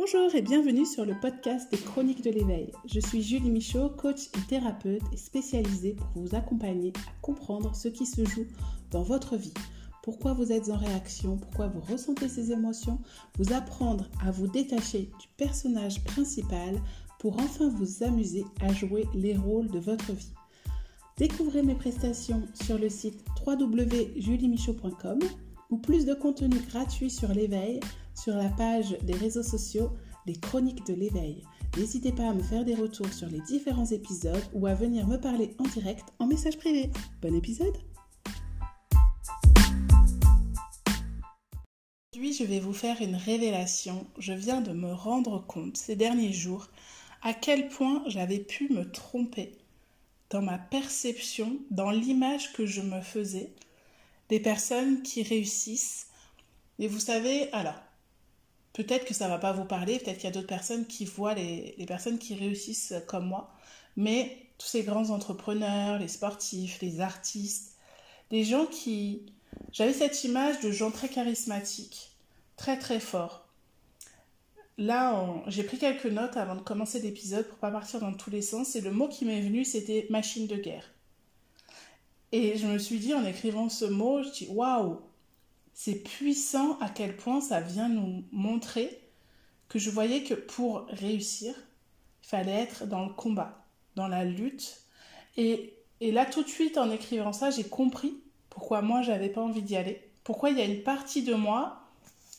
Bonjour et bienvenue sur le podcast des Chroniques de l'éveil. Je suis Julie Michaud, coach et thérapeute et spécialisée pour vous accompagner à comprendre ce qui se joue dans votre vie. Pourquoi vous êtes en réaction, pourquoi vous ressentez ces émotions, vous apprendre à vous détacher du personnage principal pour enfin vous amuser à jouer les rôles de votre vie. Découvrez mes prestations sur le site www.juliemichaud.com ou plus de contenu gratuit sur l'éveil sur la page des réseaux sociaux Les Chroniques de l'éveil. N'hésitez pas à me faire des retours sur les différents épisodes ou à venir me parler en direct en message privé. Bon épisode! Aujourd'hui, je vais vous faire une révélation. Je viens de me rendre compte ces derniers jours à quel point j'avais pu me tromper dans ma perception, dans l'image que je me faisais des personnes qui réussissent. Et vous savez, alors, peut-être que ça ne va pas vous parler, peut-être qu'il y a d'autres personnes qui voient les personnes qui réussissent comme moi, mais tous ces grands entrepreneurs, les sportifs, les artistes, des gens qui... J'avais cette image de gens très charismatiques, très très forts. Là, j'ai pris quelques notes avant de commencer l'épisode pour ne pas partir dans tous les sens, et le mot qui m'est venu, c'était « machine de guerre ». Et je me suis dit, en écrivant ce mot, je dis « waouh !» C'est puissant à quel point ça vient nous montrer que je voyais que pour réussir, il fallait être dans le combat, dans la lutte. Et là, tout de suite, en écrivant ça, j'ai compris pourquoi moi, j'avais pas envie d'y aller. Pourquoi il y a une partie de moi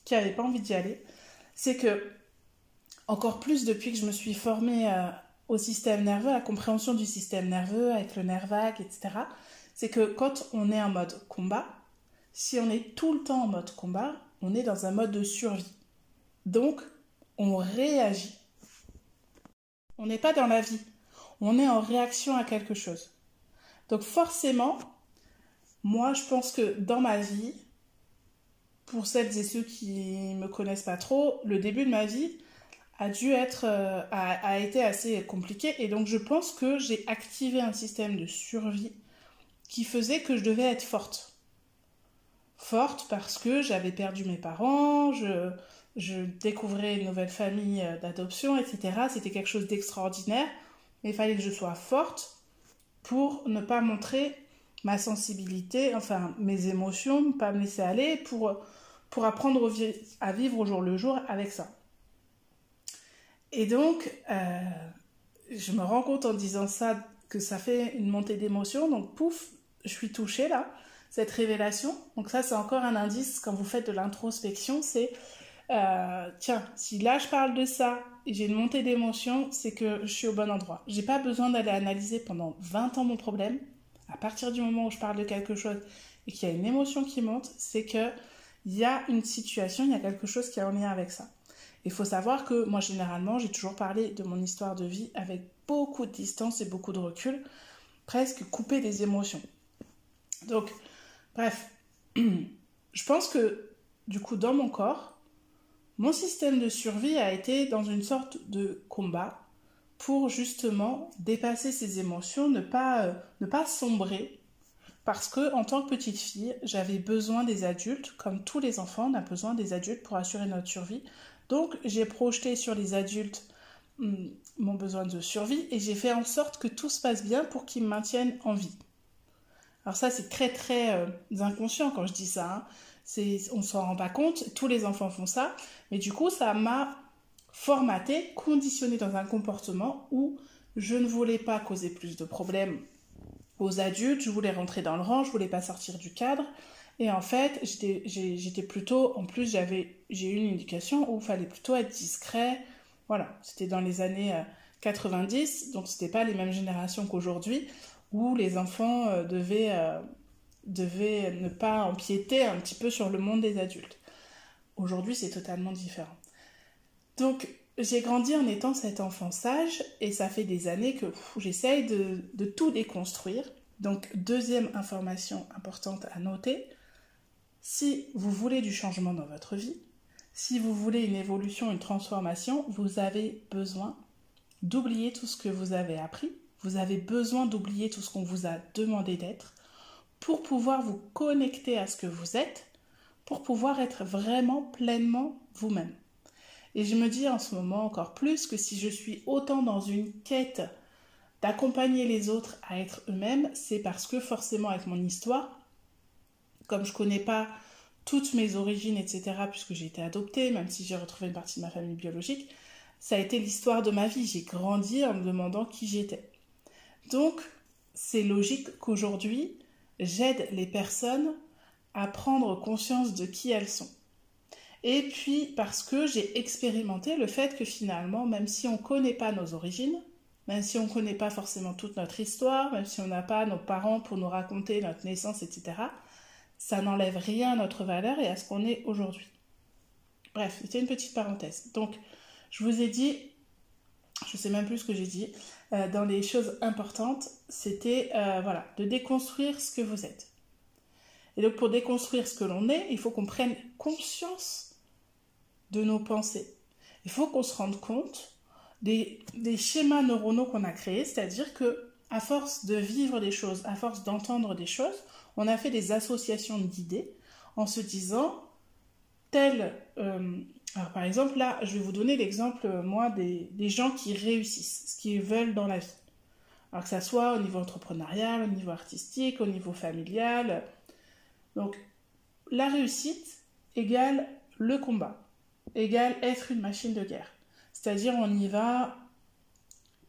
qui n'avait pas envie d'y aller. C'est que, encore plus depuis que je me suis formée au système nerveux, à la compréhension du système nerveux, avec le nerf vague, etc., c'est que quand on est en mode combat, si on est tout le temps en mode combat, on est dans un mode de survie. Donc, on réagit. On n'est pas dans la vie. On est en réaction à quelque chose. Donc forcément, moi, je pense que dans ma vie, pour celles et ceux qui ne me connaissent pas trop, le début de ma vie a été assez compliqué. Et donc, je pense que j'ai activé un système de survie qui faisait que je devais être forte. Forte parce que j'avais perdu mes parents, je découvrais une nouvelle famille d'adoption, etc. C'était quelque chose d'extraordinaire, mais il fallait que je sois forte pour ne pas montrer ma sensibilité, enfin mes émotions, ne pas me laisser aller, pour apprendre à vivre au jour le jour avec ça. Et donc, je me rends compte en disant ça que ça fait une montée d'émotions, donc pouf, je suis touchée là, cette révélation. Donc ça, c'est encore un indice quand vous faites de l'introspection, c'est tiens, si là je parle de ça et j'ai une montée d'émotions, c'est que je suis au bon endroit. J'ai pas besoin d'aller analyser pendant 20 ans mon problème. À partir du moment où je parle de quelque chose et qu'il y a une émotion qui monte, c'est que il y a une situation, il y a quelque chose qui est en lien avec ça. Il faut savoir que moi, généralement, j'ai toujours parlé de mon histoire de vie avec beaucoup de distance et beaucoup de recul, presque coupé des émotions. Donc, bref, je pense que, du coup, dans mon corps, mon système de survie a été dans une sorte de combat pour justement dépasser ces émotions, ne pas sombrer. Parce que, en tant que petite fille, j'avais besoin des adultes, comme tous les enfants, on a besoin des adultes pour assurer notre survie. Donc, j'ai projeté sur les adultes mon besoin de survie et j'ai fait en sorte que tout se passe bien pour qu'ils me maintiennent en vie. Alors ça, c'est très, très inconscient quand je dis ça. On ne s'en rend pas compte, tous les enfants font ça. Mais du coup, ça m'a formaté, conditionné dans un comportement où je ne voulais pas causer plus de problèmes aux adultes, je voulais rentrer dans le rang, je ne voulais pas sortir du cadre. Et en fait, j'étais plutôt... En plus, j'ai eu une éducation où il fallait plutôt être discret. Voilà, c'était dans les années 90, donc ce n'était pas les mêmes générations qu'aujourd'hui, où les enfants devaient ne pas empiéter un petit peu sur le monde des adultes. Aujourd'hui, c'est totalement différent. Donc, j'ai grandi en étant cet enfant sage, et ça fait des années que j'essaye de tout déconstruire. Donc, deuxième information importante à noter, si vous voulez du changement dans votre vie, si vous voulez une évolution, une transformation, vous avez besoin d'oublier tout ce que vous avez appris, vous avez besoin d'oublier tout ce qu'on vous a demandé d'être pour pouvoir vous connecter à ce que vous êtes, pour pouvoir être vraiment pleinement vous-même. Et je me dis en ce moment encore plus que si je suis autant dans une quête d'accompagner les autres à être eux-mêmes, c'est parce que forcément avec mon histoire, comme je connais pas toutes mes origines, etc., puisque j'ai été adoptée, même si j'ai retrouvé une partie de ma famille biologique, ça a été l'histoire de ma vie. J'ai grandi en me demandant qui j'étais. Donc, c'est logique qu'aujourd'hui, j'aide les personnes à prendre conscience de qui elles sont. Et puis, parce que j'ai expérimenté le fait que finalement, même si on ne connaît pas nos origines, même si on ne connaît pas forcément toute notre histoire, même si on n'a pas nos parents pour nous raconter notre naissance, etc., ça n'enlève rien à notre valeur et à ce qu'on est aujourd'hui. Bref, c'était une petite parenthèse. Donc, je vous ai dit, je ne sais même plus ce que j'ai dit, dans les choses importantes, c'était voilà, de déconstruire ce que vous êtes. Et donc, pour déconstruire ce que l'on est, il faut qu'on prenne conscience de nos pensées. Il faut qu'on se rende compte des schémas neuronaux qu'on a créés, c'est-à-dire que à force de vivre des choses, à force d'entendre des choses, on a fait des associations d'idées en se disant alors par exemple là, je vais vous donner l'exemple moi des gens qui réussissent, ce qu'ils veulent dans la vie. Alors que ça soit au niveau entrepreneurial, au niveau artistique, au niveau familial. Donc la réussite égale le combat, égale être une machine de guerre. C'est-à-dire on y va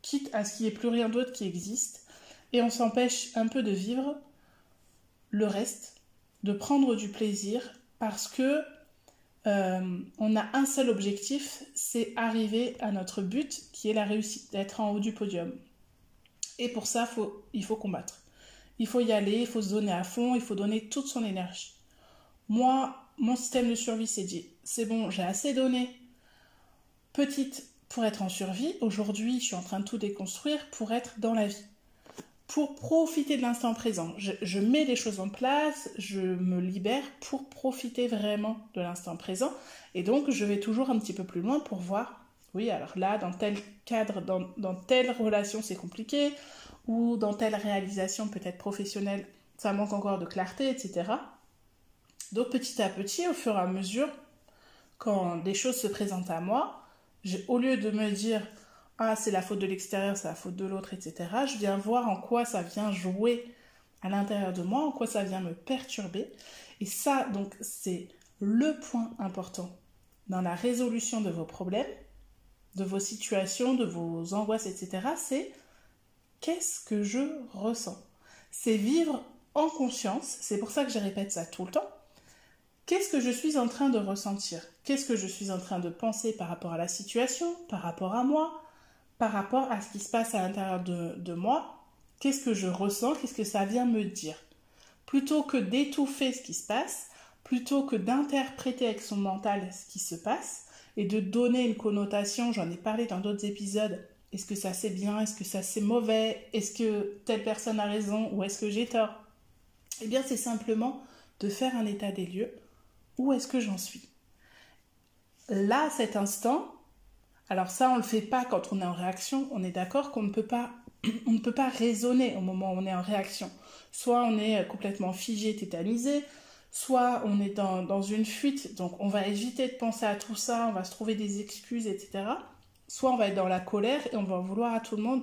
quitte à ce qu'il n'y ait plus rien d'autre qui existe et on s'empêche un peu de vivre le reste, de prendre du plaisir parce que on a un seul objectif, c'est arriver à notre but qui est la réussite, d'être en haut du podium. Et pour ça, il faut combattre. Il faut y aller, il faut se donner à fond, il faut donner toute son énergie. Moi, mon système de survie s'est dit, c'est bon, j'ai assez donné petite pour être en survie. Aujourd'hui, je suis en train de tout déconstruire pour être dans la vie. Pour profiter de l'instant présent. Je mets les choses en place, je me libère pour profiter vraiment de l'instant présent. Et donc, je vais toujours un petit peu plus loin pour voir, oui, alors là, dans tel cadre, dans telle relation, c'est compliqué, ou dans telle réalisation peut-être professionnelle, ça manque encore de clarté, etc. Donc, petit à petit, au fur et à mesure, quand des choses se présentent à moi, au lieu de me dire « Ah, c'est la faute de l'extérieur, c'est la faute de l'autre, etc. » Je viens voir en quoi ça vient jouer à l'intérieur de moi, en quoi ça vient me perturber. Et ça, donc, c'est le point important dans la résolution de vos problèmes, de vos situations, de vos angoisses, etc. C'est qu'est-ce que je ressens? C'est vivre en conscience, c'est pour ça que je répète ça tout le temps. Qu'est-ce que je suis en train de ressentir? Qu'est-ce que je suis en train de penser par rapport à la situation, par rapport à moi, par rapport à ce qui se passe à l'intérieur de moi? Qu'est-ce que je ressens? Qu'est-ce que ça vient me dire? Plutôt que d'étouffer ce qui se passe, plutôt que d'interpréter avec son mental ce qui se passe et de donner une connotation, j'en ai parlé dans d'autres épisodes, est-ce que ça c'est bien, est-ce que ça c'est mauvais, est-ce que telle personne a raison ou est-ce que j'ai tort? Eh bien c'est simplement de faire un état des lieux. Où est-ce que j'en suis? Là, cet instant, alors ça, on ne le fait pas quand on est en réaction. On est d'accord qu'on ne peut pas, on ne peut pas raisonner au moment où on est en réaction. Soit on est complètement figé, tétanisé, soit on est dans une fuite, donc on va éviter de penser à tout ça, on va se trouver des excuses, etc. Soit on va être dans la colère et on va en vouloir à tout le monde,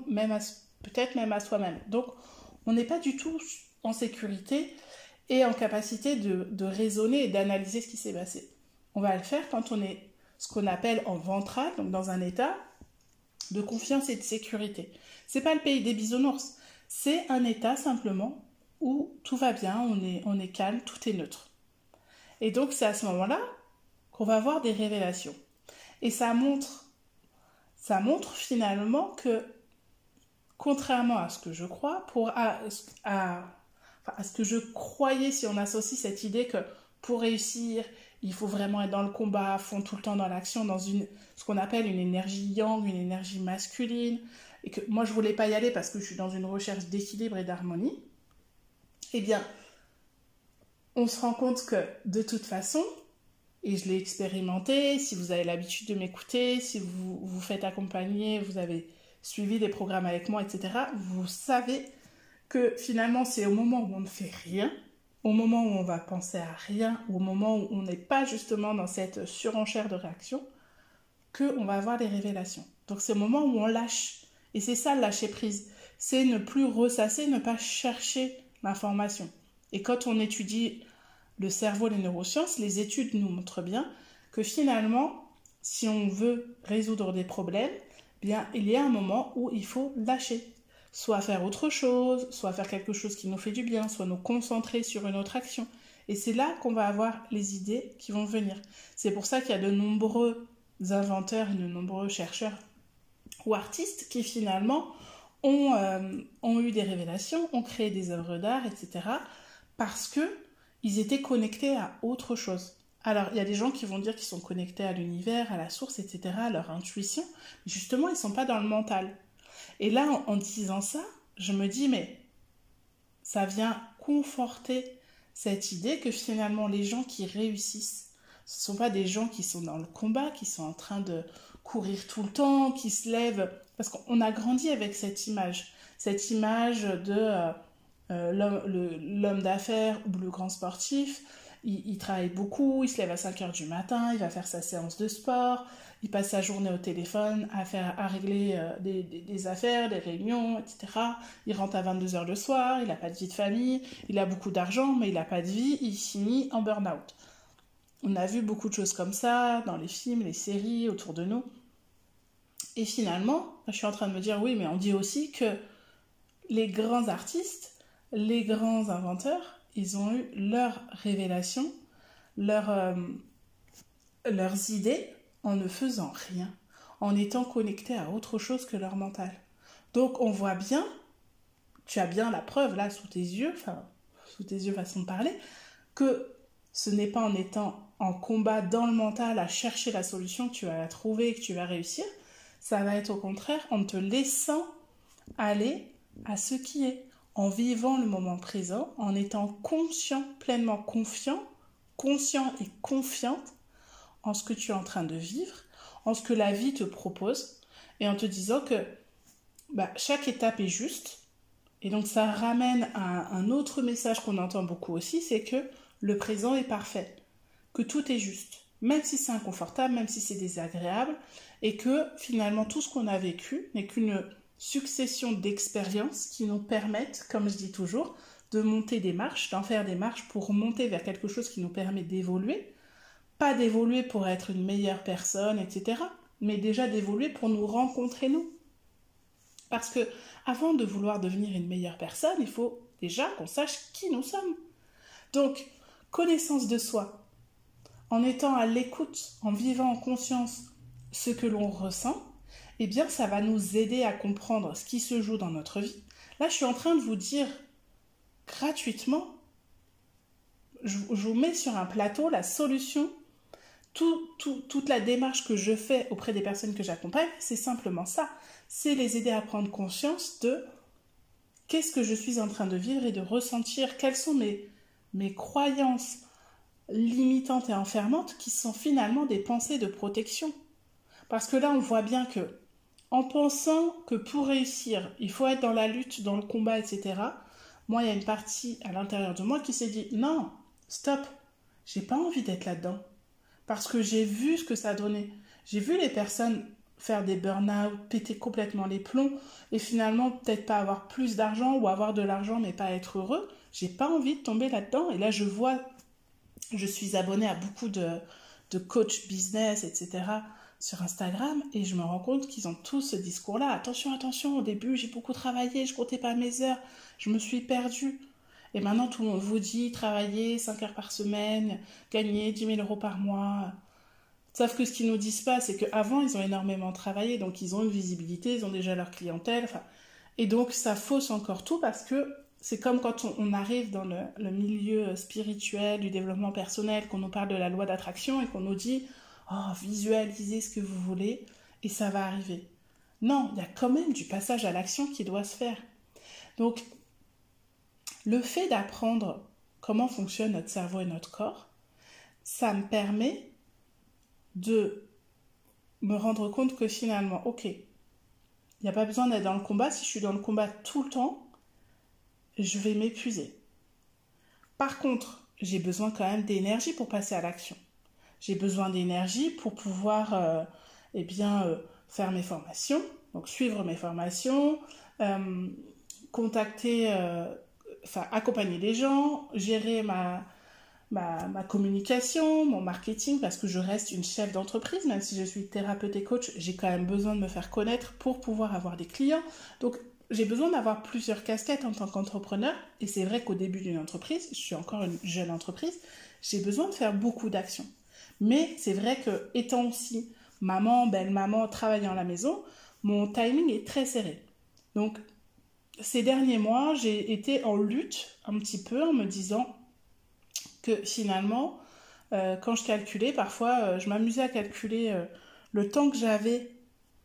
peut-être même à soi-même. Donc, on n'est pas du tout en sécurité et en capacité de raisonner et d'analyser ce qui s'est passé. On va le faire quand on est ce qu'on appelle en ventral, donc dans un état de confiance et de sécurité. C'est pas le pays des bisounours, c'est un état simplement où tout va bien, on est calme, tout est neutre. Et donc c'est à ce moment-là qu'on va avoir des révélations. Et ça montre finalement que, contrairement à ce que je crois, à ce que je croyais, si on associe cette idée que pour réussir, il faut vraiment être dans le combat à fond, tout le temps dans l'action, dans ce qu'on appelle une énergie yang, une énergie masculine, et que moi je voulais pas y aller parce que je suis dans une recherche d'équilibre et d'harmonie, eh bien, on se rend compte que de toute façon, et je l'ai expérimenté, si vous avez l'habitude de m'écouter, si vous vous faites accompagner, vous avez suivi des programmes avec moi, etc., vous savez que finalement c'est au moment où on ne fait rien, au moment où on va penser à rien, ou au moment où on n'est pas justement dans cette surenchère de réaction, qu'on va avoir les révélations. Donc c'est le moment où on lâche. Et c'est ça le lâcher prise. C'est ne plus ressasser, ne pas chercher l'information. Et quand on étudie le cerveau, les neurosciences, les études nous montrent bien que finalement, si on veut résoudre des problèmes, bien, il y a un moment où il faut lâcher. Soit faire autre chose, soit faire quelque chose qui nous fait du bien, soit nous concentrer sur une autre action. Et c'est là qu'on va avoir les idées qui vont venir. C'est pour ça qu'il y a de nombreux inventeurs et de nombreux chercheurs ou artistes qui finalement ont eu des révélations, ont créé des œuvres d'art, etc. parce qu'ils étaient connectés à autre chose. Alors, il y a des gens qui vont dire qu'ils sont connectés à l'univers, à la source, etc., à leur intuition. Mais justement, ils ne sont pas dans le mental. Et là, en disant ça, je me dis, mais ça vient conforter cette idée que finalement, les gens qui réussissent, ce ne sont pas des gens qui sont dans le combat, qui sont en train de courir tout le temps, qui se lèvent. Parce qu'on a grandi avec cette image de l'homme d'affaires ou le grand sportif. Il travaille beaucoup, il se lève à 5 heures du matin, il va faire sa séance de sport, il passe sa journée au téléphone à régler des affaires, des réunions, etc. Il rentre à 22 heures le soir, il n'a pas de vie de famille, il a beaucoup d'argent, mais il n'a pas de vie, il finit en burn-out. On a vu beaucoup de choses comme ça dans les films, les séries autour de nous. Et finalement, je suis en train de me dire, oui, mais on dit aussi que les grands artistes, les grands inventeurs, ils ont eu leurs révélations, leurs idées en ne faisant rien, en étant connectés à autre chose que leur mental. Donc on voit bien, tu as bien la preuve là sous tes yeux façon de parler, que ce n'est pas en étant en combat dans le mental à chercher la solution que tu vas la trouver et que tu vas réussir, ça va être au contraire en te laissant aller à ce qui est, en vivant le moment présent, en étant conscient, pleinement confiant, conscient et confiante en ce que tu es en train de vivre, en ce que la vie te propose, et en te disant que chaque étape est juste. Et donc ça ramène à un autre message qu'on entend beaucoup aussi, c'est que le présent est parfait, que tout est juste, même si c'est inconfortable, même si c'est désagréable, et que finalement tout ce qu'on a vécu n'est qu'une succession d'expériences qui nous permettent, comme je dis toujours, de monter des marches, d'en faire des marches pour monter vers quelque chose qui nous permet d'évoluer, pas d'évoluer pour être une meilleure personne, etc., mais déjà d'évoluer pour nous rencontrer nous. Parce que avant de vouloir devenir une meilleure personne, il faut déjà qu'on sache qui nous sommes. Donc, connaissance de soi, en étant à l'écoute, en vivant en conscience ce que l'on ressent, eh bien, ça va nous aider à comprendre ce qui se joue dans notre vie. Là, je suis en train de vous dire gratuitement, je vous mets sur un plateau la solution, toute la démarche que je fais auprès des personnes que j'accompagne, c'est simplement ça. C'est les aider à prendre conscience de qu'est-ce que je suis en train de vivre et de ressentir, quelles sont mes croyances limitantes et enfermantes qui sont finalement des pensées de protection. Parce que là, on voit bien que en pensant que pour réussir, il faut être dans la lutte, dans le combat, etc., moi, il y a une partie à l'intérieur de moi qui s'est dit « Non, stop, j'ai pas envie d'être là-dedans. » Parce que j'ai vu ce que ça donnait. J'ai vu les personnes faire des burn-out, péter complètement les plombs, et finalement, peut-être pas avoir plus d'argent, ou avoir de l'argent, mais pas être heureux. J'ai pas envie de tomber là-dedans. Et là, je suis abonnée à beaucoup de coach business, etc., sur Instagram, et je me rends compte qu'ils ont tous ce discours-là. Attention, attention, au début, j'ai beaucoup travaillé, je comptais pas mes heures, je me suis perdue. Et maintenant, tout le monde vous dit, travailler 5 heures par semaine, gagner 10 000 euros par mois. Sauf que ce qu'ils nous disent pas, c'est qu'avant, ils ont énormément travaillé, donc ils ont une visibilité, ils ont déjà leur clientèle, et donc ça fausse encore tout, parce que c'est comme quand on arrive dans le milieu spirituel, du développement personnel, qu'on nous parle de la loi d'attraction, et qu'on nous dit oh, visualisez ce que vous voulez et ça va arriver. Non, il y a quand même du passage à l'action qui doit se faire. Donc, le fait d'apprendre comment fonctionne notre cerveau et notre corps, ça me permet de me rendre compte que finalement, ok, il n'y a pas besoin d'être dans le combat. Si je suis dans le combat tout le temps, je vais m'épuiser. Par contre, j'ai besoin quand même d'énergie pour passer à l'action. J'ai besoin d'énergie pour pouvoir eh bien, faire mes formations, donc suivre mes formations, contacter, accompagner les gens, gérer ma communication, mon marketing, parce que je reste une chef d'entreprise, même si je suis thérapeute et coach, j'ai quand même besoin de me faire connaître pour pouvoir avoir des clients. Donc, j'ai besoin d'avoir plusieurs casquettes en tant qu'entrepreneur. Et c'est vrai qu'au début d'une entreprise, je suis encore une jeune entreprise, j'ai besoin de faire beaucoup d'actions. Mais c'est vrai que, étant aussi maman, belle-maman, travaillant à la maison, mon timing est très serré. Donc, ces derniers mois, j'ai été en lutte un petit peu en me disant que finalement, quand je calculais, parfois, je m'amusais à calculer le temps que j'avais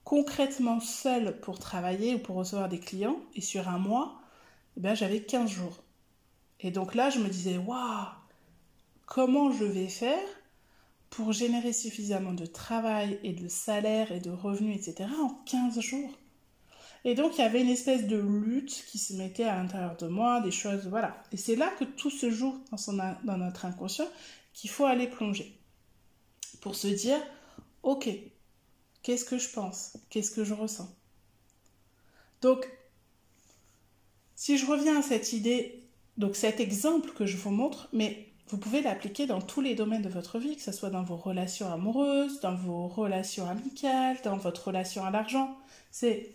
concrètement seule pour travailler ou pour recevoir des clients, et sur un mois, eh bien, j'avais 15 jours. Et donc là, je me disais, waouh, comment je vais faire pour générer suffisamment de travail et de salaire et de revenus, etc. en 15 jours. Et donc, il y avait une espèce de lutte qui se mettait à l'intérieur de moi, des choses, voilà. Et c'est là que tout se joue dans notre inconscient, qu'il faut aller plonger. Pour se dire, ok, qu'est-ce que je pense? Qu'est-ce que je ressens? Donc, si je reviens à cette idée, donc cet exemple que je vous montre, mais vous pouvez l'appliquer dans tous les domaines de votre vie, que ce soit dans vos relations amoureuses, dans vos relations amicales, dans votre relation à l'argent. C'est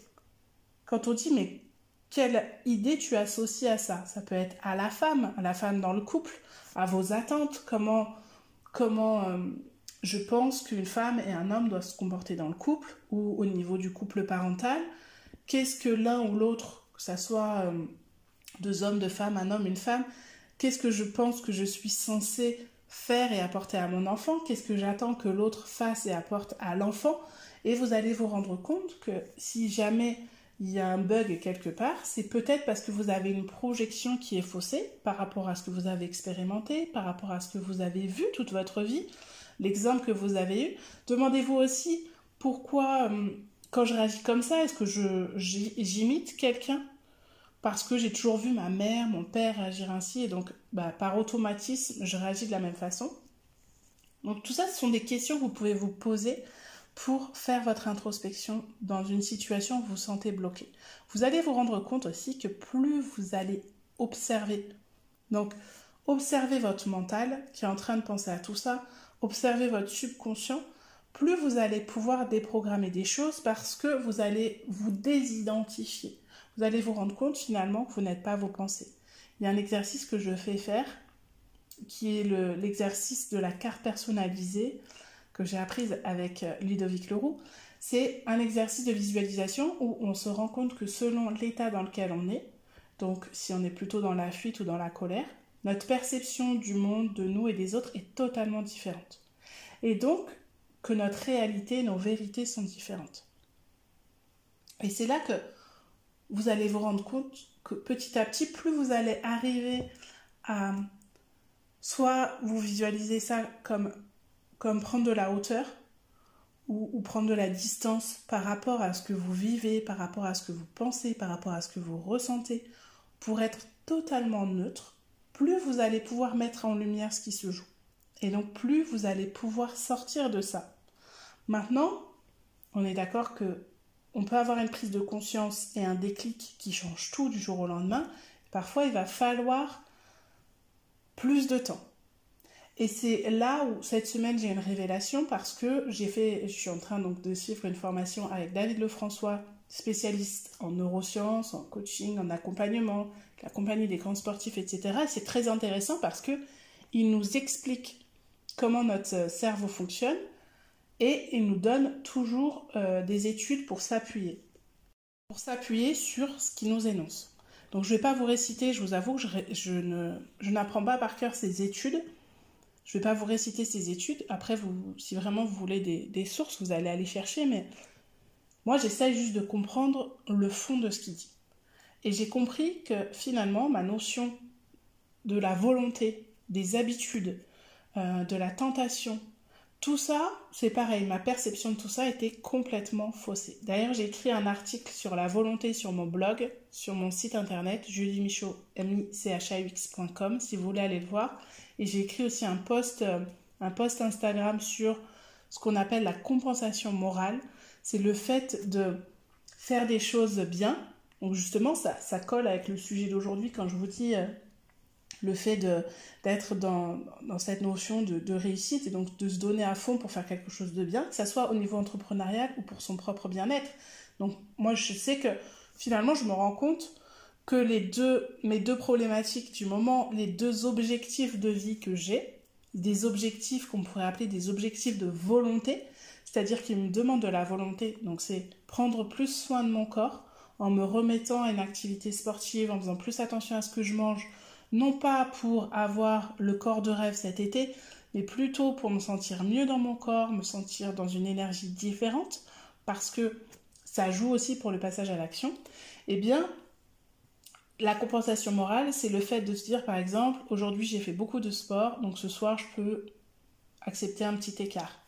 quand on dit, mais quelle idée tu associes à ça? Ça peut être à la femme dans le couple, à vos attentes, comment je pense qu'une femme et un homme doivent se comporter dans le couple ou au niveau du couple parental. Qu'est-ce que l'un ou l'autre, que ça soit deux hommes, deux femmes, un homme, une femme, qu'est-ce que je pense que je suis censée faire et apporter à mon enfant? Qu'est-ce que j'attends que l'autre fasse et apporte à l'enfant? Et vous allez vous rendre compte que si jamais il y a un bug quelque part, c'est peut-être parce que vous avez une projection qui est faussée par rapport à ce que vous avez expérimenté, par rapport à ce que vous avez vu toute votre vie, l'exemple que vous avez eu. Demandez-vous aussi pourquoi, quand je réagis comme ça, est-ce que j'imite quelqu'un? Parce que j'ai toujours vu ma mère, mon père réagir ainsi, et donc par automatisme, je réagis de la même façon. Donc tout ça, ce sont des questions que vous pouvez vous poser pour faire votre introspection dans une situation où vous vous sentez bloqué. Vous allez vous rendre compte aussi que plus vous allez observer, donc observez votre mental qui est en train de penser à tout ça, observez votre subconscient, plus vous allez pouvoir déprogrammer des choses parce que vous allez vous désidentifier. Vous allez vous rendre compte finalement que vous n'êtes pas vos pensées. Il y a un exercice que je fais faire qui est l'exercice de la carte personnalisée que j'ai apprise avec Ludovic Leroux. C'est un exercice de visualisation où on se rend compte que selon l'état dans lequel on est, donc si on est plutôt dans la fuite ou dans la colère, notre perception du monde, de nous et des autres est totalement différente. Et donc que notre réalité, nos vérités sont différentes. Et c'est là que vous allez vous rendre compte que petit à petit, plus vous allez arriver à soit vous visualisez ça comme prendre de la hauteur ou prendre de la distance par rapport à ce que vous vivez, par rapport à ce que vous pensez, par rapport à ce que vous ressentez, pour être totalement neutre, plus vous allez pouvoir mettre en lumière ce qui se joue. Et donc plus vous allez pouvoir sortir de ça. Maintenant, on est d'accord que on peut avoir une prise de conscience et un déclic qui change tout du jour au lendemain. Parfois, il va falloir plus de temps. Et c'est là où, cette semaine, j'ai une révélation parce que je suis en train donc de suivre une formation avec David Lefrançois, spécialiste en neurosciences, en coaching, en accompagnement, la compagnie des grands sportifs, etc. Et c'est très intéressant parce qu'il nous explique comment notre cerveau fonctionne et il nous donne toujours des études pour s'appuyer sur ce qu'il nous énonce. Donc je ne vais pas vous réciter, je vous avoue que je n'apprends pas par cœur ces études. Je ne vais pas vous réciter ces études. Après, si vraiment vous voulez des sources, vous allez aller chercher. Mais moi, j'essaye juste de comprendre le fond de ce qu'il dit. Et j'ai compris que finalement, ma notion de la volonté, des habitudes, de la tentation, tout ça, c'est pareil. Ma perception de tout ça était complètement faussée. D'ailleurs, j'ai écrit un article sur la volonté sur mon blog, sur mon site internet, juliemichaud.com, si vous voulez aller le voir. Et j'ai écrit aussi un post Instagram sur ce qu'on appelle la compensation morale. C'est le fait de faire des choses bien. Donc justement, ça colle avec le sujet d'aujourd'hui quand je vous dis le fait d'être dans cette notion de réussite et donc de se donner à fond pour faire quelque chose de bien, que ce soit au niveau entrepreneurial ou pour son propre bien-être. Donc moi, je sais que finalement, je me rends compte que mes deux problématiques du moment, les deux objectifs de vie que j'ai, des objectifs qu'on pourrait appeler des objectifs de volonté, c'est-à-dire qu'ils me demandent de la volonté, donc c'est prendre plus soin de mon corps en me remettant à une activité sportive, en faisant plus attention à ce que je mange, non pas pour avoir le corps de rêve cet été, mais plutôt pour me sentir mieux dans mon corps, me sentir dans une énergie différente, parce que ça joue aussi pour le passage à l'action. Eh bien, la compensation morale, c'est le fait de se dire, par exemple, aujourd'hui j'ai fait beaucoup de sport, donc ce soir je peux accepter un petit écart.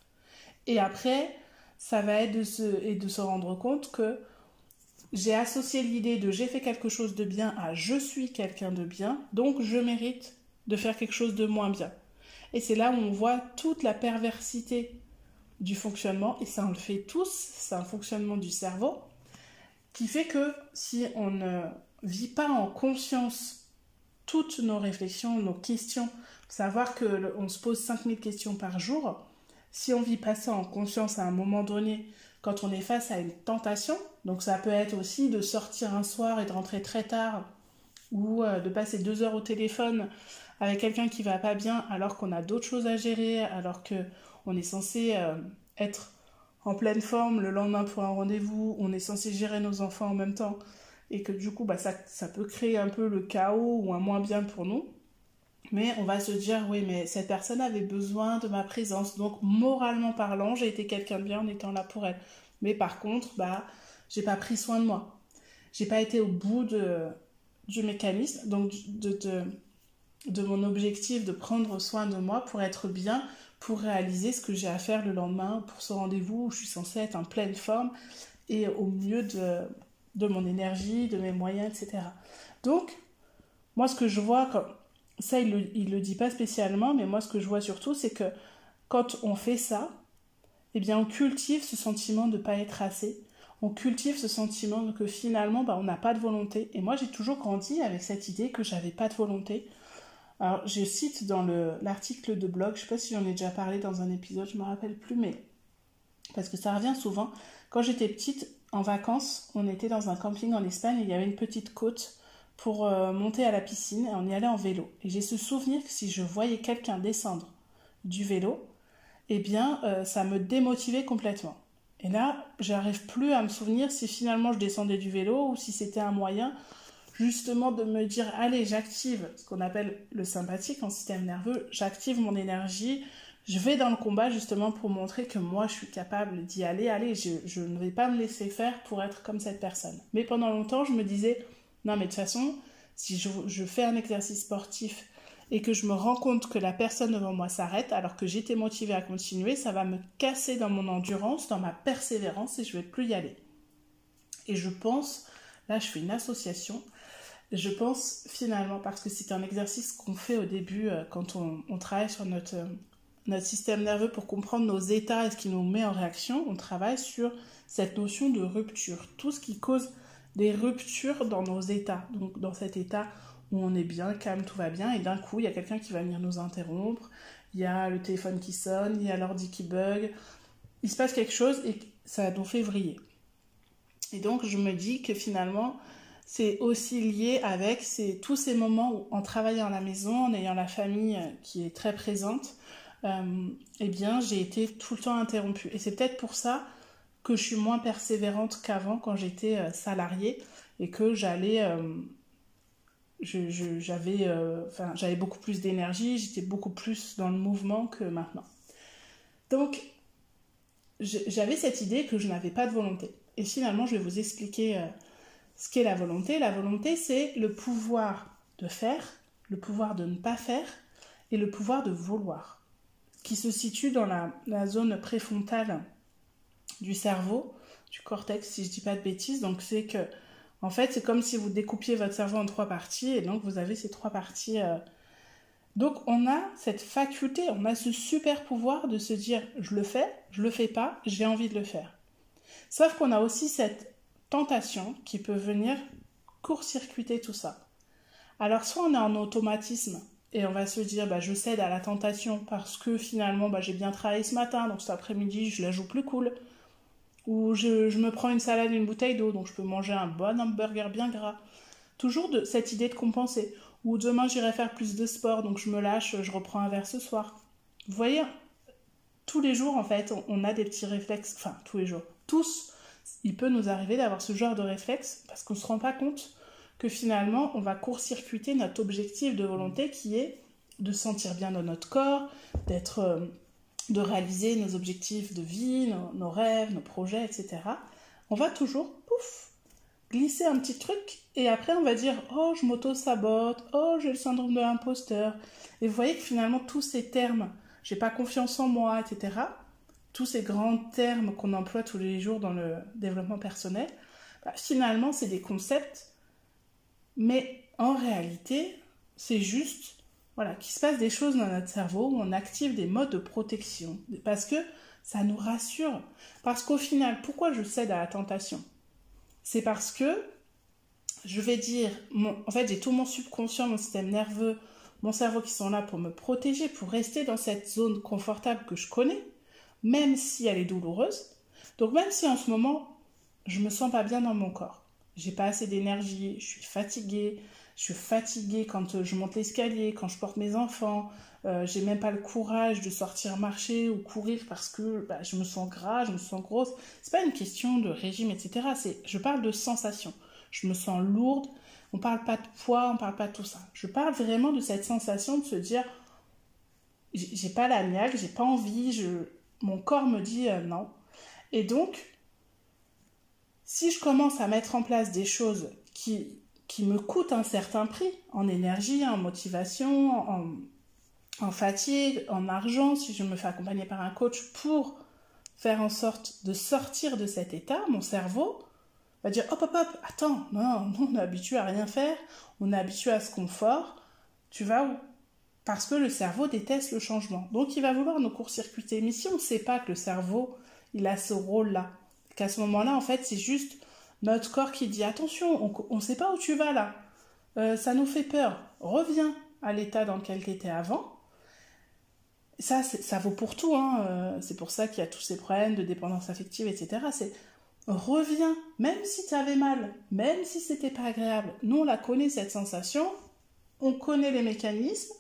Et après, ça va être de se rendre compte que j'ai associé l'idée de j'ai fait quelque chose de bien à je suis quelqu'un de bien, donc je mérite de faire quelque chose de moins bien. Et c'est là où on voit toute la perversité du fonctionnement, et ça on le fait tous, c'est un fonctionnement du cerveau, qui fait que si on ne vit pas en conscience toutes nos réflexions, nos questions, savoir qu'on se pose 5000 questions par jour, si on vit pas ça en conscience à un moment donné, quand on est face à une tentation, donc ça peut être aussi de sortir un soir et de rentrer très tard, ou de passer 2 heures au téléphone avec quelqu'un qui va pas bien alors qu'on a d'autres choses à gérer, alors qu'on est censé être en pleine forme le lendemain pour un rendez-vous, on est censé gérer nos enfants en même temps, et que du coup ça peut créer un peu le chaos ou un moins bien pour nous. Mais on va se dire, oui, mais cette personne avait besoin de ma présence. Donc, moralement parlant, j'ai été quelqu'un de bien en étant là pour elle. Mais par contre, j'ai pas pris soin de moi. J'ai pas été au bout du mécanisme, donc de mon objectif de prendre soin de moi pour être bien, pour réaliser ce que j'ai à faire le lendemain, pour ce rendez-vous où je suis censée être en pleine forme et au mieux de mon énergie, de mes moyens, etc. Donc, moi, ce que je vois, ça, il le dit pas spécialement, mais moi, ce que je vois surtout, c'est que quand on fait ça, eh bien, on cultive ce sentiment de ne pas être assez. On cultive ce sentiment que finalement, on n'a pas de volonté. Et moi, j'ai toujours grandi avec cette idée que j'avais pas de volonté. Alors, je cite dans l'article de blog, je sais pas si j'en ai déjà parlé dans un épisode, je me rappelle plus, mais parce que ça revient souvent. Quand j'étais petite, en vacances, on était dans un camping en Espagne et il y avait une petite côte pour monter à la piscine et on y allait en vélo. Et j'ai ce souvenir que si je voyais quelqu'un descendre du vélo, eh bien, ça me démotivait complètement. Et là, j'arrive plus à me souvenir si finalement je descendais du vélo ou si c'était un moyen justement de me dire, allez, j'active ce qu'on appelle le sympathique en système nerveux, j'active mon énergie, je vais dans le combat justement pour montrer que moi je suis capable d'y aller, allez, je ne vais pas me laisser faire pour être comme cette personne. Mais pendant longtemps, je me disais, non mais de toute façon, si je fais un exercice sportif et que je me rends compte que la personne devant moi s'arrête alors que j'étais motivée à continuer, ça va me casser dans mon endurance, dans ma persévérance et je ne vais plus y aller. Et je pense, là je fais une association, je pense finalement, parce que c'est un exercice qu'on fait au début quand on travaille sur notre système nerveux pour comprendre nos états et ce qui nous met en réaction, on travaille sur cette notion de rupture, tout ce qui cause des ruptures dans nos états, donc dans cet état où on est bien, calme, tout va bien, et d'un coup, il y a quelqu'un qui va venir nous interrompre, il y a le téléphone qui sonne, il y a l'ordi qui bug, il se passe quelque chose et ça nous fait vriller. Et donc, je me dis que finalement, c'est aussi lié avec tous ces moments où, en travaillant à la maison, en ayant la famille qui est très présente, eh bien, j'ai été tout le temps interrompue. Et c'est peut-être pour ça que je suis moins persévérante qu'avant quand j'étais salariée et que j'avais beaucoup plus d'énergie, j'étais beaucoup plus dans le mouvement que maintenant. Donc, j'avais cette idée que je n'avais pas de volonté. Et finalement, je vais vous expliquer ce qu'est la volonté. La volonté, c'est le pouvoir de faire, le pouvoir de ne pas faire et le pouvoir de vouloir, qui se situe dans la zone préfrontale du cerveau, du cortex, si je dis pas de bêtises. Donc c'est que, en fait, c'est comme si vous découpiez votre cerveau en 3 parties, et donc vous avez ces 3 parties Donc on a cette faculté, on a ce super pouvoir de se dire je le fais pas, j'ai envie de le faire. Sauf qu'on a aussi cette tentation qui peut venir court-circuiter tout ça. Alors soit on est en automatisme et on va se dire je cède à la tentation parce que finalement j'ai bien travaillé ce matin, donc cet après-midi je la joue plus cool. Ou je me prends une salade et une bouteille d'eau, donc je peux manger un bon hamburger bien gras. Toujours cette idée de compenser. Ou demain j'irai faire plus de sport, donc je me lâche, je reprends un verre ce soir. Vous voyez, tous les jours en fait, on a des petits réflexes, enfin tous les jours, tous, il peut nous arriver d'avoir ce genre de réflexe parce qu'on ne se rend pas compte que finalement on va court-circuiter notre objectif de volonté qui est de se sentir bien dans notre corps, de réaliser nos objectifs de vie, nos rêves, nos projets, etc. On va toujours, pouf, glisser un petit truc et après on va dire oh je m'auto-sabote, oh j'ai le syndrome de l'imposteur. Et vous voyez que finalement tous ces termes, j'ai pas confiance en moi, etc. Tous ces grands termes qu'on emploie tous les jours dans le développement personnel, finalement c'est des concepts, mais en réalité c'est juste qu'il se passe des choses dans notre cerveau où on active des modes de protection parce que ça nous rassure. Parce qu'au final, pourquoi je cède à la tentation ? C'est parce que je vais dire, en fait j'ai tout mon subconscient, mon système nerveux, mon cerveau qui sont là pour me protéger, pour rester dans cette zone confortable que je connais, même si elle est douloureuse. Donc même si en ce moment, je me sens pas bien dans mon corps, j'ai pas assez d'énergie, je suis fatiguée quand je monte l'escalier, quand je porte mes enfants, j'ai même pas le courage de sortir marcher ou courir parce que je me sens gras, je me sens grosse. C'est pas une question de régime, etc. Je parle de sensation. Je me sens lourde, on parle pas de poids, on parle pas de tout ça. Je parle vraiment de cette sensation de se dire j'ai pas la niaque, j'ai pas envie, mon corps me dit non. Et donc, si je commence à mettre en place des choses qui me coûtent un certain prix, en énergie, en motivation, en fatigue, en argent, si je me fais accompagner par un coach pour faire en sorte de sortir de cet état, mon cerveau va dire hop, attends, non, on est habitué à rien faire, on est habitué à ce confort, tu vas où ? Parce que le cerveau déteste le changement. Donc il va vouloir nous court-circuiter. Mais si on ne sait pas que le cerveau, il a ce rôle-là, qu'à ce moment-là, en fait, c'est juste notre corps qui dit attention, on ne sait pas où tu vas là. Ça nous fait peur. Reviens à l'état dans lequel tu étais avant. Ça vaut pour tout. C'est pour ça qu'il y a tous ces problèmes de dépendance affective, etc. C'est reviens, même si tu avais mal, même si c'était pas agréable. Nous, on la connaît, cette sensation. On connaît les mécanismes.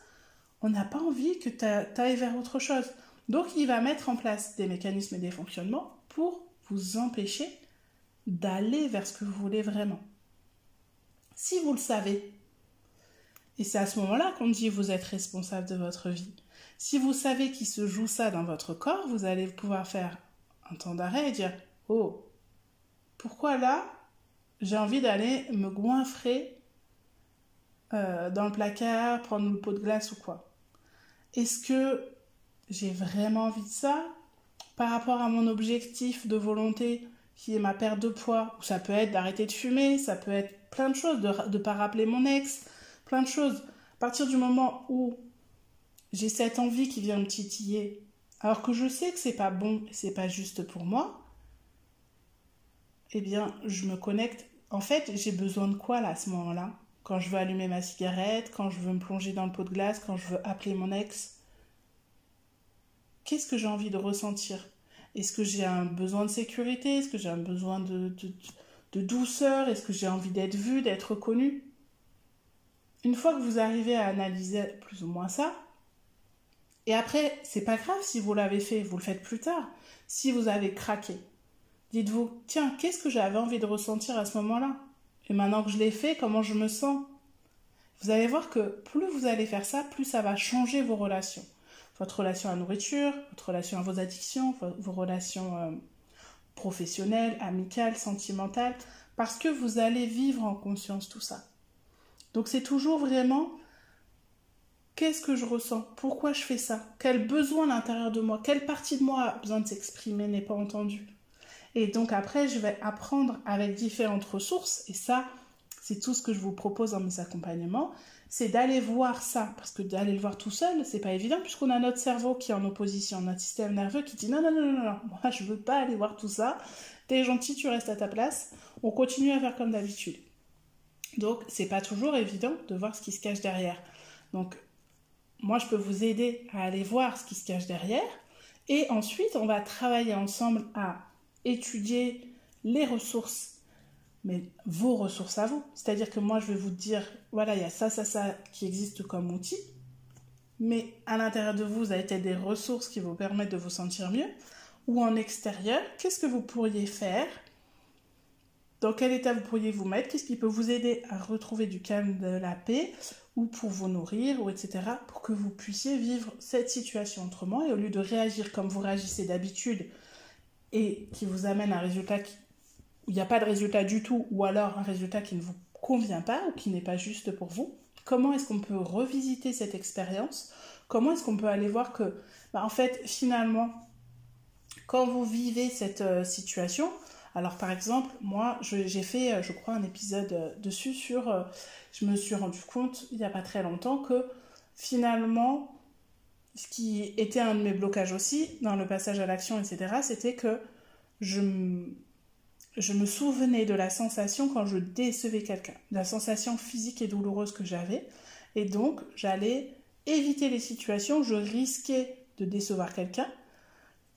On n'a pas envie que tu ailles vers autre chose. Donc, il va mettre en place des mécanismes et des fonctionnements pour vous empêcher d'aller vers ce que vous voulez vraiment. Si vous le savez, et c'est à ce moment-là qu'on dit vous êtes responsable de votre vie. Si vous savez qu'il se joue ça dans votre corps, vous allez pouvoir faire un temps d'arrêt et dire « Oh, pourquoi là, j'ai envie d'aller me goinfrer dans le placard, prendre une pot de glace ou quoi ? Est-ce que j'ai vraiment envie de ça par rapport à mon objectif de volonté qui est ma perte de poids, ou ça peut être d'arrêter de fumer, ça peut être plein de choses, de ne pas rappeler mon ex, plein de choses. À partir du moment où j'ai cette envie qui vient me titiller, alors que je sais que c'est pas bon et c'est pas juste pour moi, eh bien, je me connecte. En fait, j'ai besoin de quoi là à ce moment-là ? Quand je veux allumer ma cigarette, quand je veux me plonger dans le pot de glace, quand je veux appeler mon ex, qu'est-ce que j'ai envie de ressentir ? Est-ce que j'ai un besoin de sécurité ? Est-ce que j'ai un besoin de douceur ? Est-ce que j'ai envie d'être vue, d'être reconnue ? Une fois que vous arrivez à analyser plus ou moins ça, et après, c'est pas grave si vous l'avez fait, vous le faites plus tard. Si vous avez craqué, dites-vous, tiens, qu'est-ce que j'avais envie de ressentir à ce moment-là ? Et maintenant que je l'ai fait, comment je me sens ? Vous allez voir que plus vous allez faire ça, plus ça va changer vos relations. Votre relation à la nourriture, votre relation à vos addictions, vos relations professionnelles, amicales, sentimentales, parce que vous allez vivre en conscience tout ça. Donc c'est toujours vraiment, qu'est-ce que je ressens ? Pourquoi je fais ça ? Quel besoin à l'intérieur de moi ? Quelle partie de moi a besoin de s'exprimer, n'est pas entendue ? Et donc après, je vais apprendre avec différentes ressources, et ça, c'est tout ce que je vous propose dans mes accompagnements, c'est d'aller voir ça, parce que d'aller le voir tout seul, c'est pas évident, puisqu'on a notre cerveau qui est en opposition, notre système nerveux qui dit non, non, non, non, non, moi je veux pas aller voir tout ça, t'es gentil, tu restes à ta place, on continue à faire comme d'habitude. Donc c'est pas toujours évident de voir ce qui se cache derrière. Donc moi je peux vous aider à aller voir ce qui se cache derrière, et ensuite on va travailler ensemble à étudier les ressources, mais vos ressources à vous. C'est-à-dire que moi, je vais vous dire, voilà, il y a ça, ça, ça qui existe comme outil, mais à l'intérieur de vous, vous avez peut-être des ressources qui vous permettent de vous sentir mieux, ou en extérieur, qu'est-ce que vous pourriez faire? Dans quel état vous pourriez vous mettre? Qu'est-ce qui peut vous aider à retrouver du calme, de la paix, ou pour vous nourrir, ou etc., pour que vous puissiez vivre cette situation autrement, et au lieu de réagir comme vous réagissez d'habitude, et qui vous amène à un résultat où il n'y a pas de résultat du tout, ou alors un résultat qui ne vous convient pas, ou qui n'est pas juste pour vous, comment est-ce qu'on peut revisiter cette expérience? Comment est-ce qu'on peut aller voir que, en fait, finalement, quand vous vivez cette situation, alors par exemple, moi, j'ai fait, je crois, un épisode dessus sur, je me suis rendu compte, il n'y a pas très longtemps, que finalement, ce qui était un de mes blocages aussi, dans le passage à l'action, etc., c'était que je me souvenais de la sensation quand je décevais quelqu'un, de la sensation physique et douloureuse que j'avais. Et donc, j'allais éviter les situations où je risquais de décevoir quelqu'un.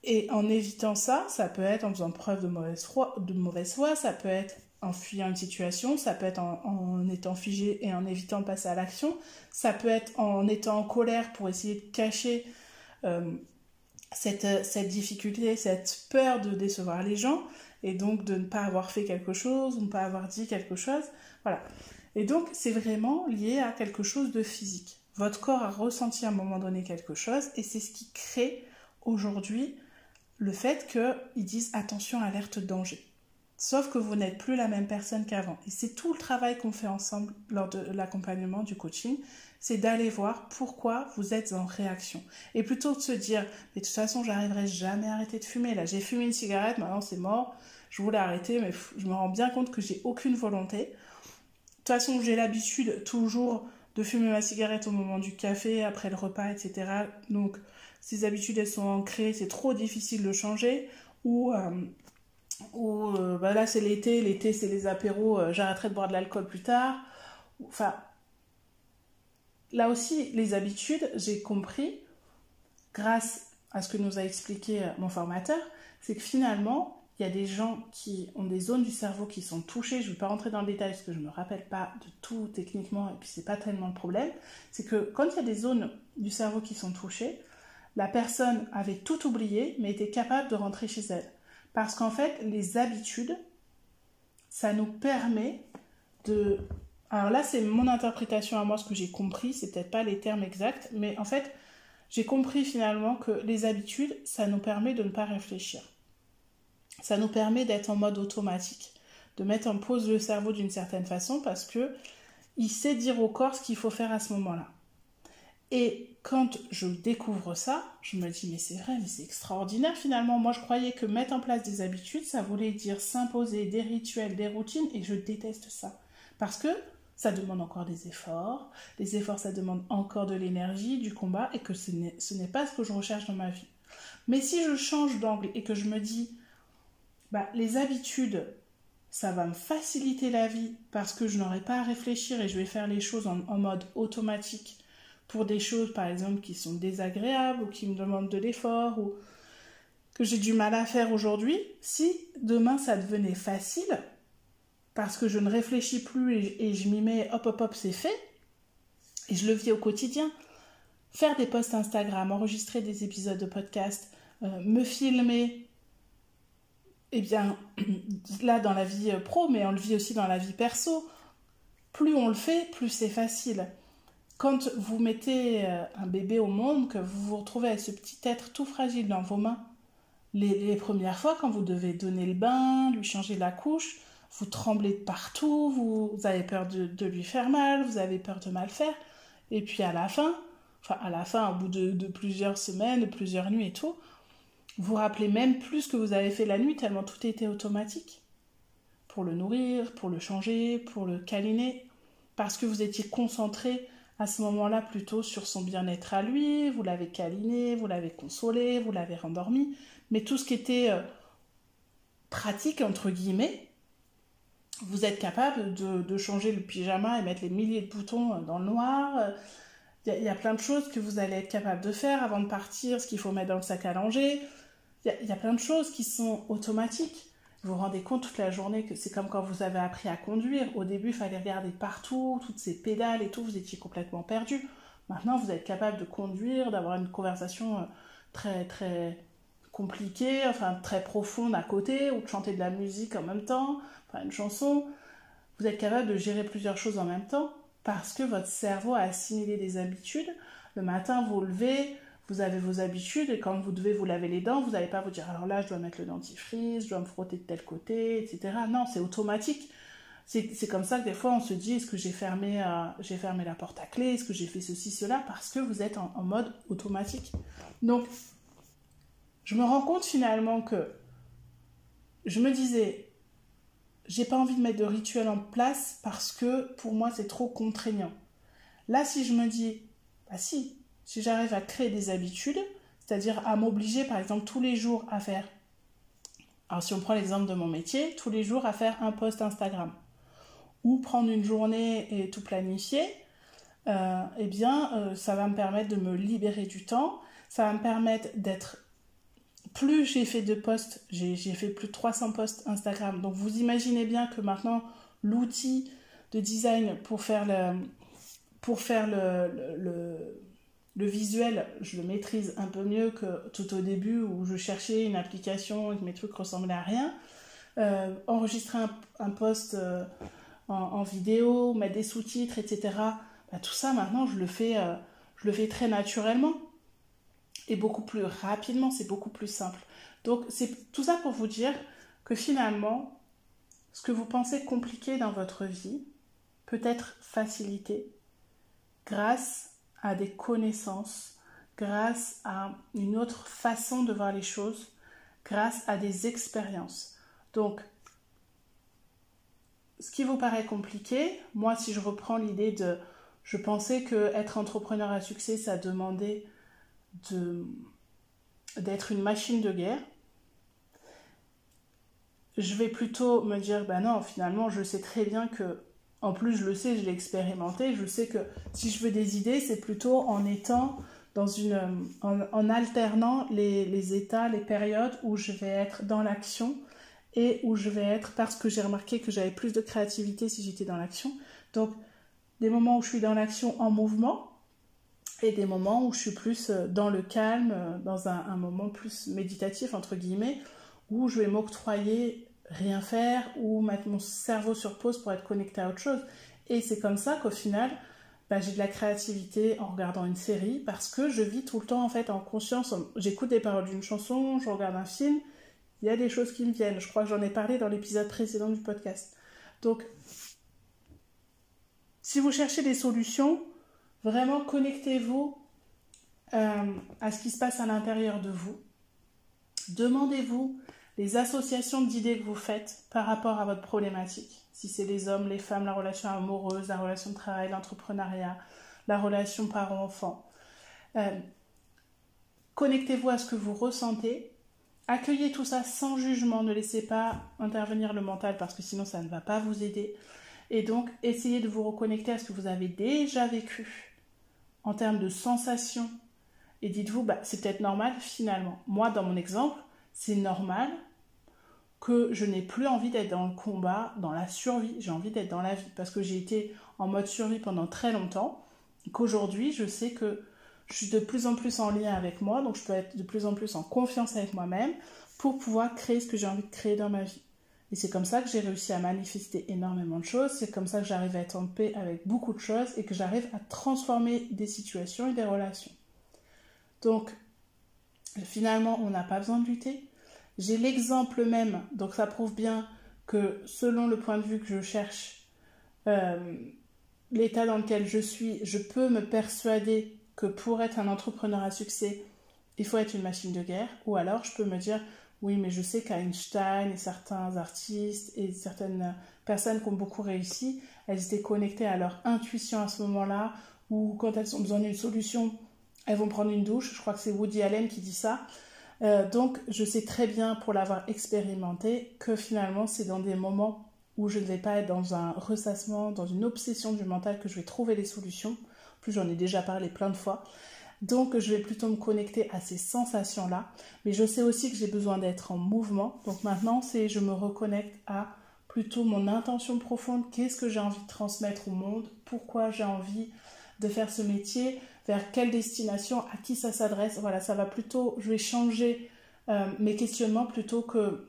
Et en évitant ça, ça peut être en faisant preuve de mauvaise foi, ça peut être en fuyant une situation, ça peut être en étant figé et en évitant de passer à l'action, ça peut être en étant en colère pour essayer de cacher cette difficulté, cette peur de décevoir les gens, et donc de ne pas avoir fait quelque chose, ou ne pas avoir dit quelque chose, voilà. Et donc, c'est vraiment lié à quelque chose de physique. Votre corps a ressenti à un moment donné quelque chose, et c'est ce qui crée aujourd'hui le fait qu'ils disent « attention, alerte, danger ». Sauf que vous n'êtes plus la même personne qu'avant. Et c'est tout le travail qu'on fait ensemble lors de l'accompagnement, du coaching, c'est d'aller voir pourquoi vous êtes en réaction. Et plutôt que de se dire « mais de toute façon, j'arriverai jamais à arrêter de fumer. Là, j'ai fumé une cigarette, maintenant c'est mort, je voulais arrêter, mais je me rends bien compte que j'ai aucune volonté. De toute façon, j'ai l'habitude toujours de fumer ma cigarette au moment du café, après le repas, etc. Donc, ces habitudes, elles sont ancrées, c'est trop difficile de changer. Ou là, c'est l'été c'est les apéros, j'arrêterai de boire de l'alcool plus tard. Enfin, là aussi, les habitudes, j'ai compris, grâce à ce que nous a expliqué mon formateur, c'est que finalement, il y a des gens qui ont des zones du cerveau qui sont touchées. Je ne vais pas rentrer dans le détail parce que je ne me rappelle pas de tout techniquement, et puis c'est pas tellement le problème. C'est que quand il y a des zones du cerveau qui sont touchées, la personne avait tout oublié, mais était capable de rentrer chez elle. Parce qu'en fait, les habitudes, ça nous permet de... Alors là, c'est mon interprétation à moi, ce que j'ai compris, c'est peut-être pas les termes exacts, mais en fait, j'ai compris finalement que les habitudes, ça nous permet de ne pas réfléchir. Ça nous permet d'être en mode automatique, de mettre en pause le cerveau d'une certaine façon, parce que il sait dire au corps ce qu'il faut faire à ce moment-là. Et quand je découvre ça, je me dis mais c'est vrai, mais c'est extraordinaire finalement. Moi je croyais que mettre en place des habitudes, ça voulait dire s'imposer des rituels, des routines, et je déteste ça. Parce que ça demande encore des efforts, ça demande encore de l'énergie, du combat, et que ce n'est pas ce que je recherche dans ma vie. Mais si je change d'angle et que je me dis, les habitudes, ça va me faciliter la vie parce que je n'aurai pas à réfléchir et je vais faire les choses en mode automatique, pour des choses, par exemple, qui sont désagréables ou qui me demandent de l'effort ou que j'ai du mal à faire aujourd'hui, si demain ça devenait facile, parce que je ne réfléchis plus et je m'y mets, hop, c'est fait, et je le vis au quotidien. Faire des posts Instagram, enregistrer des épisodes de podcast, me filmer, eh bien, là dans la vie pro, mais on le vit aussi dans la vie perso, plus on le fait, plus c'est facile. Quand vous mettez un bébé au monde, que vous vous retrouvez avec ce petit être tout fragile dans vos mains, les premières fois, quand vous devez donner le bain, lui changer la couche, vous tremblez de partout, vous avez peur de lui faire mal, vous avez peur de mal faire. Et puis à la fin, au bout de plusieurs semaines, de plusieurs nuits et tout, vous vous rappelez même plus ce que vous avez fait la nuit, tellement tout était automatique. Pour le nourrir, pour le changer, pour le câliner, parce que vous étiez concentré à ce moment-là plutôt sur son bien-être à lui, vous l'avez câliné, vous l'avez consolé, vous l'avez rendormi, mais tout ce qui était pratique, entre guillemets, vous êtes capable de changer le pyjama et mettre les milliers de boutons dans le noir. Il y a plein de choses que vous allez être capable de faire avant de partir, ce qu'il faut mettre dans le sac à langer. Il y a plein de choses qui sont automatiques. Vous vous rendez compte toute la journée que c'est comme quand vous avez appris à conduire. Au début, il fallait regarder partout, toutes ces pédales et tout, vous étiez complètement perdu. Maintenant, vous êtes capable de conduire, d'avoir une conversation très, très compliquée, enfin très profonde à côté, ou de chanter de la musique en même temps, enfin une chanson. Vous êtes capable de gérer plusieurs choses en même temps parce que votre cerveau a assimilé des habitudes. Le matin, vous vous levez, vous avez vos habitudes et quand vous devez vous laver les dents, vous n'allez pas vous dire alors là, je dois mettre le dentifrice, je dois me frotter de tel côté, etc. Non, c'est automatique. C'est comme ça que des fois, on se dit est-ce que j'ai fermé la porte à clé, est-ce que j'ai fait ceci, cela, parce que vous êtes en mode automatique. Donc, je me rends compte finalement que je me disais j'ai pas envie de mettre de rituel en place parce que pour moi c'est trop contraignant. Là, si je me dis, bah si j'arrive à créer des habitudes, c'est-à-dire à m'obliger par exemple tous les jours à faire, alors si on prend l'exemple de mon métier, tous les jours à faire un post Instagram, ou prendre une journée et tout planifier, ça va me permettre de me libérer du temps, ça va me permettre d'être... Plus j'ai fait de posts, j'ai fait plus de 300 posts Instagram. Donc vous imaginez bien que maintenant, l'outil de design pour faire le visuel, je le maîtrise un peu mieux que tout au début où je cherchais une application et que mes trucs ressemblaient à rien. Enregistrer un post en vidéo, mettre des sous-titres, etc. Bah, tout ça maintenant, je le fais très naturellement. Et beaucoup plus rapidement, c'est beaucoup plus simple. Donc, c'est tout ça pour vous dire que finalement, ce que vous pensez compliqué dans votre vie peut être facilité grâce à des connaissances, grâce à une autre façon de voir les choses, grâce à des expériences. Donc, ce qui vous paraît compliqué, moi, si je reprends l'idée de... Je pensais qu'être entrepreneur à succès, ça demandait d'être une machine de guerre. Je vais plutôt me dire, ben non, finalement, je sais très bien que, en plus, je le sais, je l'ai expérimenté, je sais que si je veux des idées, c'est plutôt en étant en alternant les états, les périodes où je vais être dans l'action et où je vais être, parce que j'ai remarqué que j'avais plus de créativité si j'étais dans l'action. Donc, des moments où je suis dans l'action en mouvement, et des moments où je suis plus dans le calme, dans un moment plus méditatif, entre guillemets, où je vais m'octroyer rien faire ou mettre mon cerveau sur pause pour être connecté à autre chose. Et c'est comme ça qu'au final, j'ai de la créativité en regardant une série parce que je vis tout le temps en fait en conscience. J'écoute des paroles d'une chanson, je regarde un film, il y a des choses qui me viennent. Je crois que j'en ai parlé dans l'épisode précédent du podcast. Donc, si vous cherchez des solutions, vraiment connectez-vous à ce qui se passe à l'intérieur de vous. Demandez-vous les associations d'idées que vous faites par rapport à votre problématique. Si c'est les hommes, les femmes, la relation amoureuse, la relation de travail, l'entrepreneuriat, la relation parent-enfant. Connectez-vous à ce que vous ressentez. Accueillez tout ça sans jugement. Ne laissez pas intervenir le mental parce que sinon ça ne va pas vous aider. Et donc, essayez de vous reconnecter à ce que vous avez déjà vécu en termes de sensations. Et dites-vous, c'est peut-être normal finalement. Moi, dans mon exemple, c'est normal que je n'ai plus envie d'être dans le combat, dans la survie. J'ai envie d'être dans la vie parce que j'ai été en mode survie pendant très longtemps. Qu'aujourd'hui, je sais que je suis de plus en plus en lien avec moi, donc je peux être de plus en plus en confiance avec moi-même pour pouvoir créer ce que j'ai envie de créer dans ma vie. Et c'est comme ça que j'ai réussi à manifester énormément de choses, c'est comme ça que j'arrive à être en paix avec beaucoup de choses et que j'arrive à transformer des situations et des relations. Donc, finalement, on n'a pas besoin de lutter. J'ai l'exemple même, donc ça prouve bien que selon le point de vue que je cherche, l'état dans lequel je suis, je peux me persuader que pour être un entrepreneur à succès, il faut être une machine de guerre. Ou alors, je peux me dire, oui, mais je sais qu'Einstein et certains artistes et certaines personnes qui ont beaucoup réussi, elles étaient connectées à leur intuition à ce moment-là, ou quand elles ont besoin d'une solution, elles vont prendre une douche. Je crois que c'est Woody Allen qui dit ça. Donc, je sais très bien, pour l'avoir expérimenté, que finalement, c'est dans des moments où je ne vais pas être dans un ressassement, dans une obsession du mental, que je vais trouver les solutions. En plus, j'en ai déjà parlé plein de fois. Donc, je vais plutôt me connecter à ces sensations-là. Mais je sais aussi que j'ai besoin d'être en mouvement. Donc maintenant, je me reconnecte à plutôt mon intention profonde. Qu'est-ce que j'ai envie de transmettre au monde? Pourquoi j'ai envie de faire ce métier? Vers quelle destination? À qui ça s'adresse? Voilà, ça va plutôt... Je vais changer mes questionnements plutôt que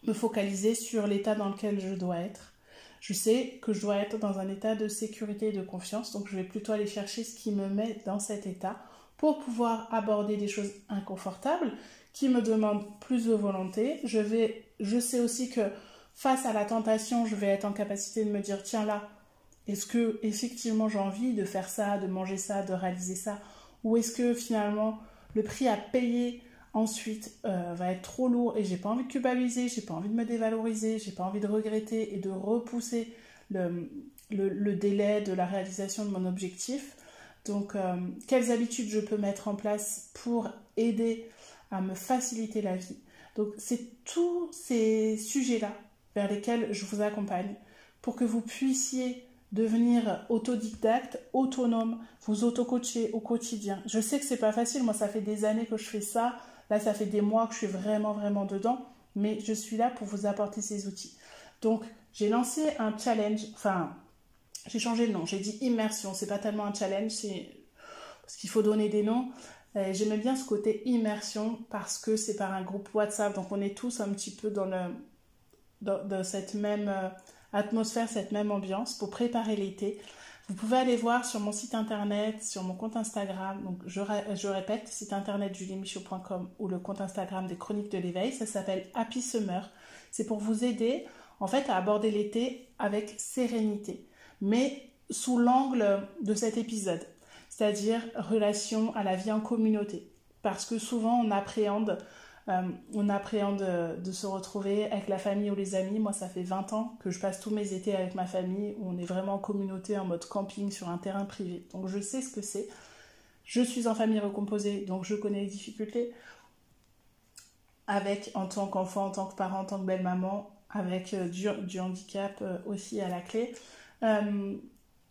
me focaliser sur l'état dans lequel je dois être. Je sais que je dois être dans un état de sécurité et de confiance, donc je vais plutôt aller chercher ce qui me met dans cet état pour pouvoir aborder des choses inconfortables qui me demandent plus de volonté. Je sais aussi que face à la tentation, je vais être en capacité de me dire, tiens là, est-ce que effectivement j'ai envie de faire ça, de manger ça, de réaliser ça, ou est-ce que finalement le prix à payer ensuite va être trop lourd et j'ai pas envie de culpabiliser, j'ai pas envie de me dévaloriser, j'ai pas envie de regretter et de repousser le délai de la réalisation de mon objectif. Donc, quelles habitudes je peux mettre en place pour aider à me faciliter la vie. Donc, c'est tous ces sujets-là vers lesquels je vous accompagne pour que vous puissiez devenir autodidacte, autonome, vous auto-coacher au quotidien. Je sais que c'est pas facile, moi ça fait des années que je fais ça, là ça fait des mois que je suis vraiment vraiment dedans, mais je suis là pour vous apporter ces outils. Donc j'ai lancé un challenge, enfin j'ai changé le nom, j'ai dit immersion, c'est pas tellement un challenge, c'est parce qu'il faut donner des noms. J'aimais bien ce côté immersion parce que c'est par un groupe WhatsApp, donc on est tous un petit peu dans cette même atmosphère, cette même ambiance pour préparer l'été. Vous pouvez aller voir sur mon site internet, sur mon compte Instagram, donc je répète, site internet juliemichaud.com ou le compte Instagram des Chroniques de l'éveil, ça s'appelle Happy Summer. C'est pour vous aider en fait à aborder l'été avec sérénité, mais sous l'angle de cet épisode, c'est-à-dire relation à la vie en communauté. Parce que souvent on appréhende de se retrouver avec la famille ou les amis. Moi, ça fait 20 ans que je passe tous mes étés avec ma famille, où on est vraiment en communauté, en mode camping sur un terrain privé. Donc, je sais ce que c'est. Je suis en famille recomposée, donc je connais les difficultés. Avec, en tant qu'enfant, en tant que parent, en tant que belle-maman, avec du handicap aussi à la clé.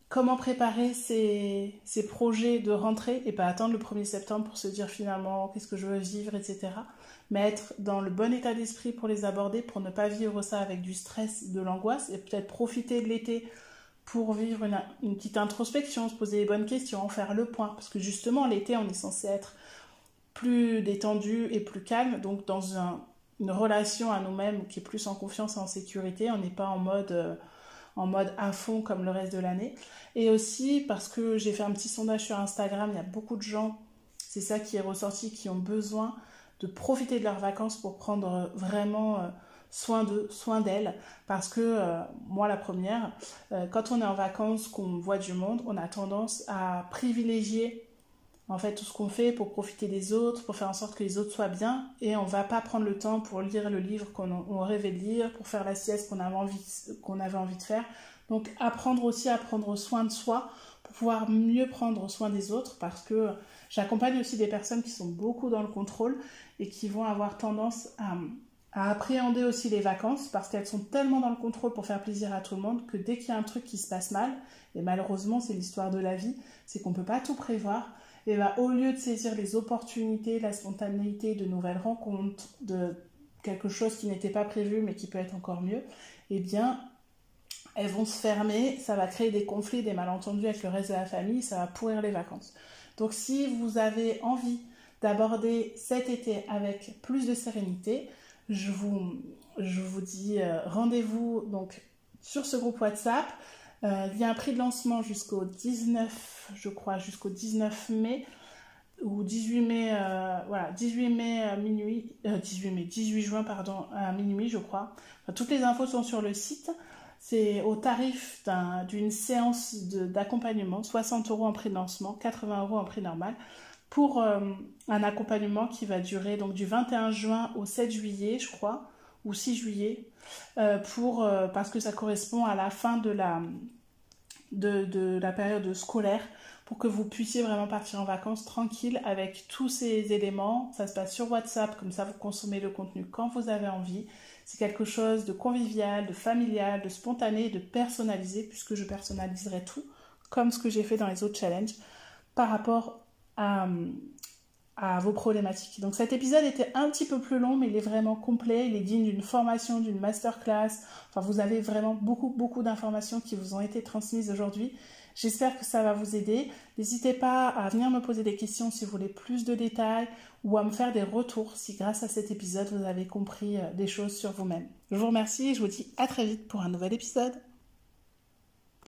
Comment préparer ces projets de rentrée et pas attendre le 1er septembre pour se dire finalement qu'est-ce que je veux vivre, etc. Mais être dans le bon état d'esprit pour les aborder, pour ne pas vivre ça avec du stress, de l'angoisse, et peut-être profiter de l'été pour vivre une petite introspection, se poser les bonnes questions, faire le point. Parce que justement, l'été, on est censé être plus détendu et plus calme, donc dans une relation à nous-mêmes qui est plus en confiance et en sécurité. On n'est pas en mode à fond comme le reste de l'année. Et aussi parce que j'ai fait un petit sondage sur Instagram, il y a beaucoup de gens, c'est ça qui est ressorti, qui ont besoin de profiter de leurs vacances pour prendre vraiment soin d'eux, soin d'elles. Parce que moi la première, quand on est en vacances, qu'on voit du monde, on a tendance à privilégier en fait tout ce qu'on fait pour profiter des autres, pour faire en sorte que les autres soient bien, et on va pas prendre le temps pour lire le livre qu'on rêvait de lire, pour faire la sieste qu'on avait envie de faire. Donc apprendre aussi à prendre soin de soi pour pouvoir mieux prendre soin des autres, parce que j'accompagne aussi des personnes qui sont beaucoup dans le contrôle et qui vont avoir tendance à appréhender aussi les vacances, parce qu'elles sont tellement dans le contrôle pour faire plaisir à tout le monde que dès qu'il y a un truc qui se passe mal, et malheureusement c'est l'histoire de la vie, c'est qu'on peut pas tout prévoir. Et bah, au lieu de saisir les opportunités, la spontanéité de nouvelles rencontres, de quelque chose qui n'était pas prévu mais qui peut être encore mieux, eh bien, elles vont se fermer, ça va créer des conflits, des malentendus avec le reste de la famille, ça va pourrir les vacances. Donc si vous avez envie d'aborder cet été avec plus de sérénité, je vous dis rendez-vous donc sur ce groupe WhatsApp. Il y a un prix de lancement jusqu'au 19, je crois, jusqu'au 19 mai ou 18 mai, voilà, 18 mai minuit, 18 juin, pardon, à minuit, je crois. Enfin, toutes les infos sont sur le site. C'est au tarif d'une séance d'accompagnement, 60 € en prix de lancement, 80 € en prix normal, pour un accompagnement qui va durer donc du 21 juin au 7 juillet, je crois, ou 6 juillet, parce que ça correspond à la fin de de la période scolaire pour que vous puissiez vraiment partir en vacances tranquille avec tous ces éléments. Ça se passe sur WhatsApp, comme ça vous consommez le contenu quand vous avez envie. C'est quelque chose de convivial, de familial, de spontané, de personnalisé, puisque je personnaliserai tout, comme ce que j'ai fait dans les autres challenges, par rapport à vos problématiques. Donc cet épisode était un petit peu plus long, mais il est vraiment complet, il est digne d'une formation, d'une masterclass. Enfin, vous avez vraiment beaucoup d'informations qui vous ont été transmises aujourd'hui. J'espère que ça va vous aider. N'hésitez pas à venir me poser des questions si vous voulez plus de détails ou à me faire des retours si grâce à cet épisode vous avez compris des choses sur vous-même. Je vous remercie et je vous dis à très vite pour un nouvel épisode.